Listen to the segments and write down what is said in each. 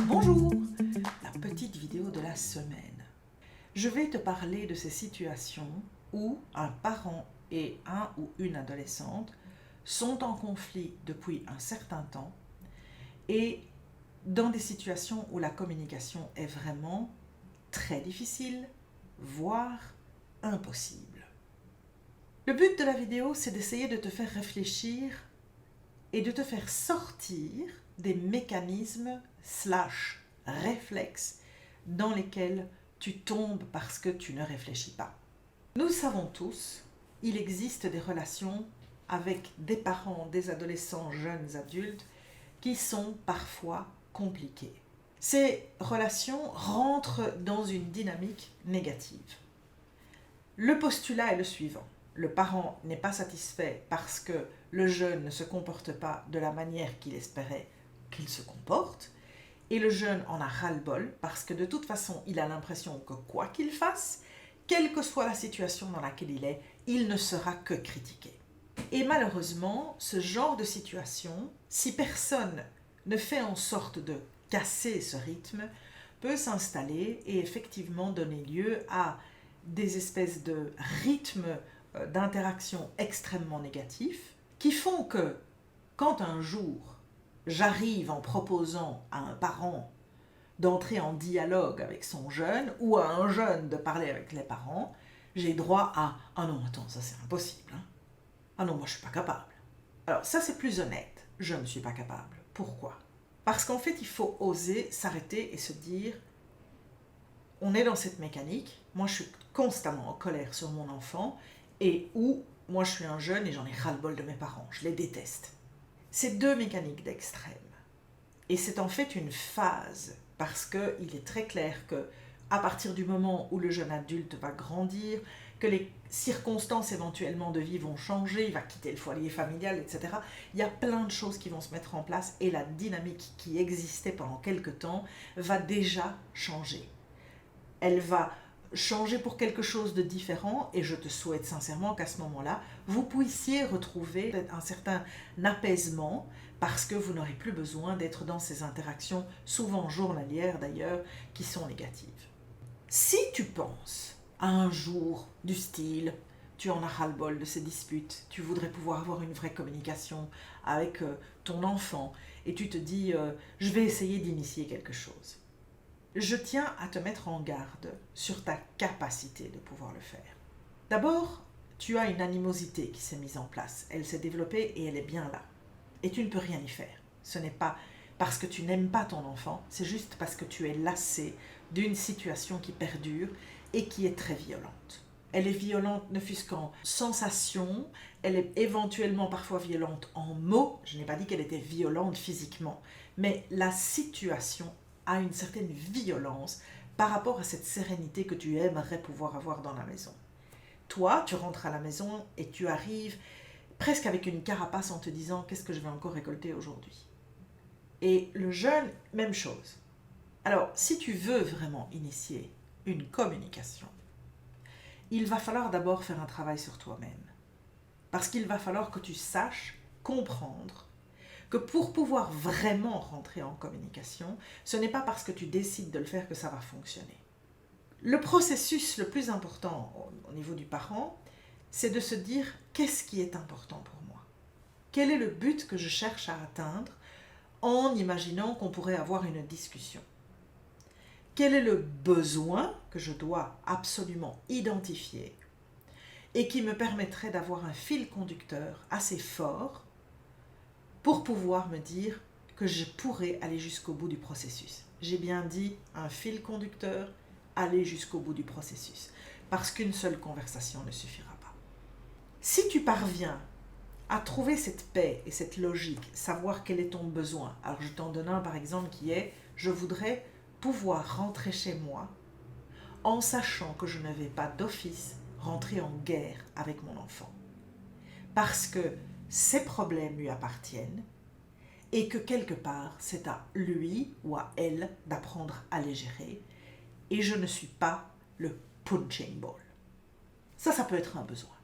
Bonjour, la petite vidéo de la semaine. Je vais te parler de ces situations où un parent et un ou une adolescente sont en conflit depuis un certain temps et dans des situations où la communication est vraiment très difficile, voire impossible. Le but de la vidéo, c'est d'essayer de te faire réfléchir et de te faire sortir des mécanismes / réflexes dans lesquels tu tombes parce que tu ne réfléchis pas. Nous savons tous, il existe des relations avec des parents, des adolescents, jeunes adultes qui sont parfois compliquées. Ces relations rentrent dans une dynamique négative. Le postulat est le suivant. Le parent n'est pas satisfait parce que le jeune ne se comporte pas de la manière qu'il espérait qu'il se comporte, et le jeune en a ras-le-bol parce que de toute façon, il a l'impression que quoi qu'il fasse, quelle que soit la situation dans laquelle il ne sera que critiqué. Et malheureusement, ce genre de situation, si personne ne fait en sorte de casser ce rythme, peut s'installer et effectivement donner lieu à des espèces de rythmes d'interaction extrêmement négatifs qui font que quand un jour j'arrive en proposant à un parent d'entrer en dialogue avec son jeune ou à un jeune de parler avec les parents, j'ai droit à « Ah non, attends, ça c'est impossible. Hein. Ah non, moi je suis pas capable. » Alors ça c'est plus honnête, je ne suis pas capable. Pourquoi ? Parce qu'en fait il faut oser s'arrêter et se dire « On est dans cette mécanique, moi je suis constamment en colère sur mon enfant et où moi je suis un jeune et j'en ai ras-le-bol de mes parents, je les déteste. » C'est deux mécaniques d'extrême. Et c'est en fait une phase, parce qu'il est très clair que à partir du moment où le jeune adulte va grandir, que les circonstances éventuellement de vie vont changer, il va quitter le foyer familial, etc. Il y a plein de choses qui vont se mettre en place et la dynamique qui existait pendant quelque temps va déjà changer. Elle va changer pour quelque chose de différent et je te souhaite sincèrement qu'à ce moment-là, vous puissiez retrouver un certain apaisement parce que vous n'aurez plus besoin d'être dans ces interactions, souvent journalières d'ailleurs, qui sont négatives. Si tu penses à un jour du style, tu en as ras-le-bol de ces disputes, tu voudrais pouvoir avoir une vraie communication avec ton enfant et tu te dis je vais essayer d'initier quelque chose. Je tiens à te mettre en garde sur ta capacité de pouvoir le faire. D'abord, tu as une animosité qui s'est mise en place. Elle s'est développée et elle est bien là. Et tu ne peux rien y faire. Ce n'est pas parce que tu n'aimes pas ton enfant, c'est juste parce que tu es lassé d'une situation qui perdure et qui est très violente. Elle est violente ne fût-ce qu'en sensation, elle est éventuellement parfois violente en mots. Je n'ai pas dit qu'elle était violente physiquement, mais la situation a une certaine violence par rapport à cette sérénité que tu aimerais pouvoir avoir dans la maison. Toi, tu rentres à la maison et tu arrives presque avec une carapace en te disant « Qu'est-ce que je vais encore récolter aujourd'hui ?» Et le jeune, même chose. Alors, si tu veux vraiment initier une communication, il va falloir d'abord faire un travail sur toi-même. Parce qu'il va falloir que tu saches comprendre que pour pouvoir vraiment rentrer en communication, ce n'est pas parce que tu décides de le faire que ça va fonctionner. Le processus le plus important au niveau du parent, c'est de se dire qu'est-ce qui est important pour moi ? Quel est le but que je cherche à atteindre en imaginant qu'on pourrait avoir une discussion ? Quel est le besoin que je dois absolument identifier et qui me permettrait d'avoir un fil conducteur assez fort pour pouvoir me dire que je pourrais aller jusqu'au bout du processus. J'ai bien dit un fil conducteur, aller jusqu'au bout du processus, parce qu'une seule conversation ne suffira pas. Si tu parviens à trouver cette paix et cette logique, savoir quel est ton besoin, alors je t'en donne un par exemple qui est « je voudrais pouvoir rentrer chez moi en sachant que je ne vais pas d'office rentrer en guerre avec mon enfant. » Parce que ces problèmes lui appartiennent et que quelque part, c'est à lui ou à elle d'apprendre à les gérer et je ne suis pas le punching ball. Ça peut être un besoin.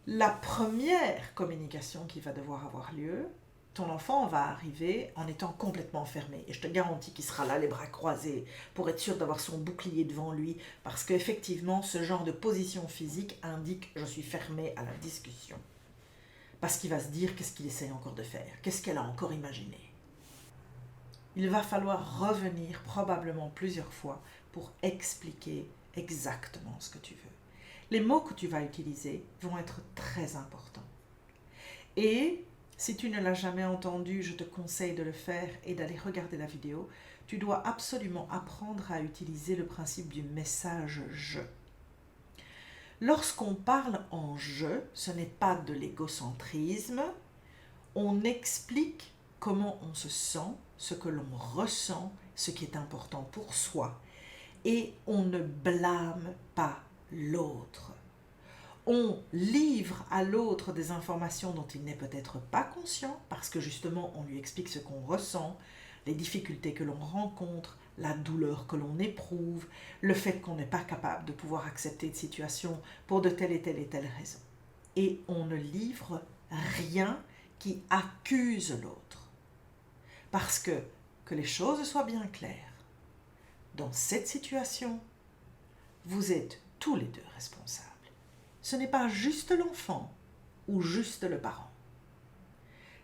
La première communication qui va devoir avoir lieu, ton enfant va arriver en étant complètement fermé. Et je te garantis qu'il sera là, les bras croisés, pour être sûr d'avoir son bouclier devant lui, parce qu'effectivement, ce genre de position physique indique « je suis fermé à la discussion ». Parce qu'il va se dire qu'est-ce qu'il essaye encore de faire, qu'est-ce qu'elle a encore imaginé. Il va falloir revenir probablement plusieurs fois pour expliquer exactement ce que tu veux. Les mots que tu vas utiliser vont être très importants. Et si tu ne l'as jamais entendu, je te conseille de le faire et d'aller regarder la vidéo. Tu dois absolument apprendre à utiliser le principe du message « je ». Lorsqu'on parle en « je », ce n'est pas de l'égocentrisme. On explique comment on se sent, ce que l'on ressent, ce qui est important pour soi. Et on ne blâme pas l'autre. On livre à l'autre des informations dont il n'est peut-être pas conscient, parce que justement on lui explique ce qu'on ressent, les difficultés que l'on rencontre, la douleur que l'on éprouve, le fait qu'on n'est pas capable de pouvoir accepter une situation pour de telle et telle raison. Et on ne livre rien qui accuse l'autre. Parce que les choses soient bien claires, dans cette situation, vous êtes tous les deux responsables. Ce n'est pas juste l'enfant ou juste le parent.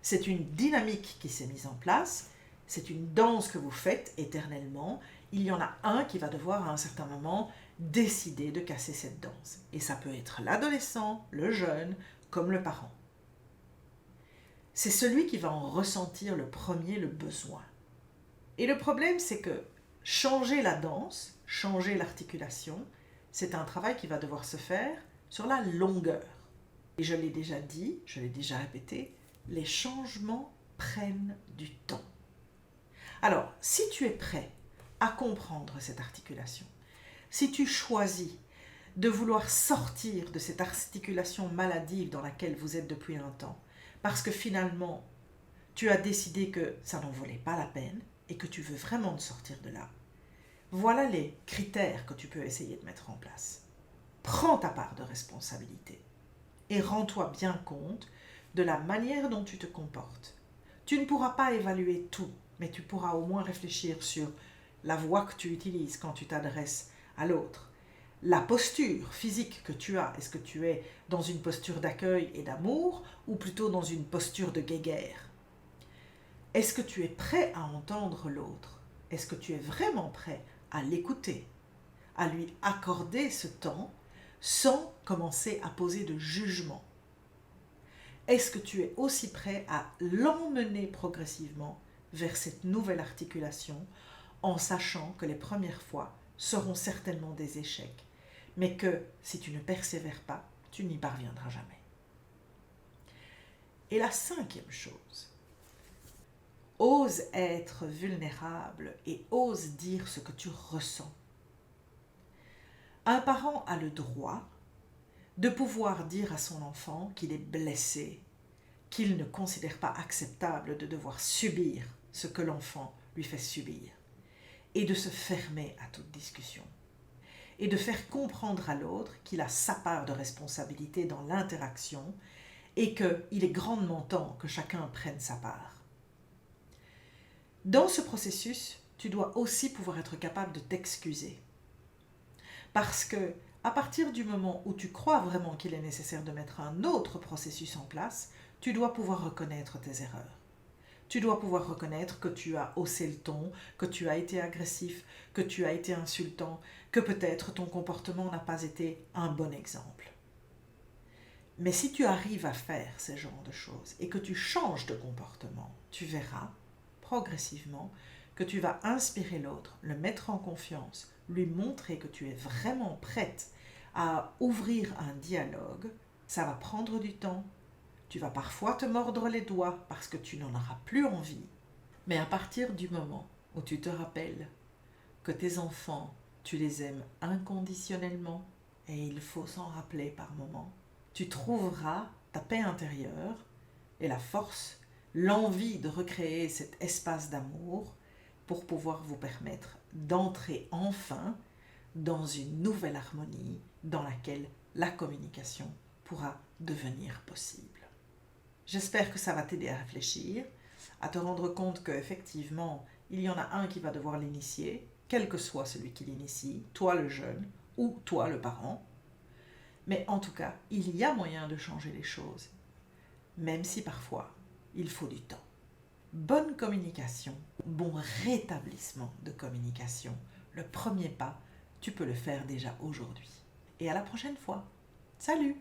C'est une dynamique qui s'est mise en place, c'est une danse que vous faites éternellement. Il y en a un qui va devoir à un certain moment décider de casser cette danse. Et ça peut être l'adolescent, le jeune, comme le parent. C'est celui qui va en ressentir le premier le besoin. Et le problème, c'est que changer la danse, changer l'articulation, c'est un travail qui va devoir se faire sur la longueur. Et je l'ai déjà dit, je l'ai déjà répété, les changements prennent du temps. Alors, si tu es prêt à comprendre cette articulation, si tu choisis de vouloir sortir de cette articulation maladive dans laquelle vous êtes depuis un temps, parce que finalement, tu as décidé que ça n'en valait pas la peine et que tu veux vraiment te sortir de là, voilà les critères que tu peux essayer de mettre en place. Prends ta part de responsabilité et rends-toi bien compte de la manière dont tu te comportes. Tu ne pourras pas évaluer tout, mais tu pourras au moins réfléchir sur la voix que tu utilises quand tu t'adresses à l'autre, la posture physique que tu as. Est-ce que tu es dans une posture d'accueil et d'amour ou plutôt dans une posture de guéguerre? Est-ce que tu es prêt à entendre l'autre? Est-ce que tu es vraiment prêt à l'écouter, à lui accorder ce temps sans commencer à poser de jugement? Est-ce que tu es aussi prêt à l'emmener progressivement vers cette nouvelle articulation en sachant que les premières fois seront certainement des échecs, mais que si tu ne persévères pas, tu n'y parviendras jamais. Et la cinquième chose, ose être vulnérable et ose dire ce que tu ressens. Un parent a le droit de pouvoir dire à son enfant qu'il est blessé, qu'il ne considère pas acceptable de devoir subir ce que l'enfant lui fait subir, et de se fermer à toute discussion, et de faire comprendre à l'autre qu'il a sa part de responsabilité dans l'interaction et qu'il est grandement temps que chacun prenne sa part. Dans ce processus, tu dois aussi pouvoir être capable de t'excuser. Parce que, à partir du moment où tu crois vraiment qu'il est nécessaire de mettre un autre processus en place, tu dois pouvoir reconnaître tes erreurs. Tu dois pouvoir reconnaître que tu as haussé le ton, que tu as été agressif, que tu as été insultant, que peut-être ton comportement n'a pas été un bon exemple. Mais si tu arrives à faire ce genre de choses et que tu changes de comportement, tu verras progressivement que tu vas inspirer l'autre, le mettre en confiance, lui montrer que tu es vraiment prête à ouvrir un dialogue. Ça va prendre du temps. Tu vas parfois te mordre les doigts parce que tu n'en auras plus envie. Mais à partir du moment où tu te rappelles que tes enfants, tu les aimes inconditionnellement, et il faut s'en rappeler par moments, tu trouveras ta paix intérieure et la force, l'envie de recréer cet espace d'amour pour pouvoir vous permettre d'entrer enfin dans une nouvelle harmonie dans laquelle la communication pourra devenir possible. J'espère que ça va t'aider à réfléchir, à te rendre compte qu'effectivement, il y en a un qui va devoir l'initier, quel que soit celui qui l'initie, toi le jeune ou toi le parent. Mais en tout cas, il y a moyen de changer les choses, même si parfois, il faut du temps. Bonne communication, bon rétablissement de communication. Le premier pas, tu peux le faire déjà aujourd'hui. Et à la prochaine fois. Salut!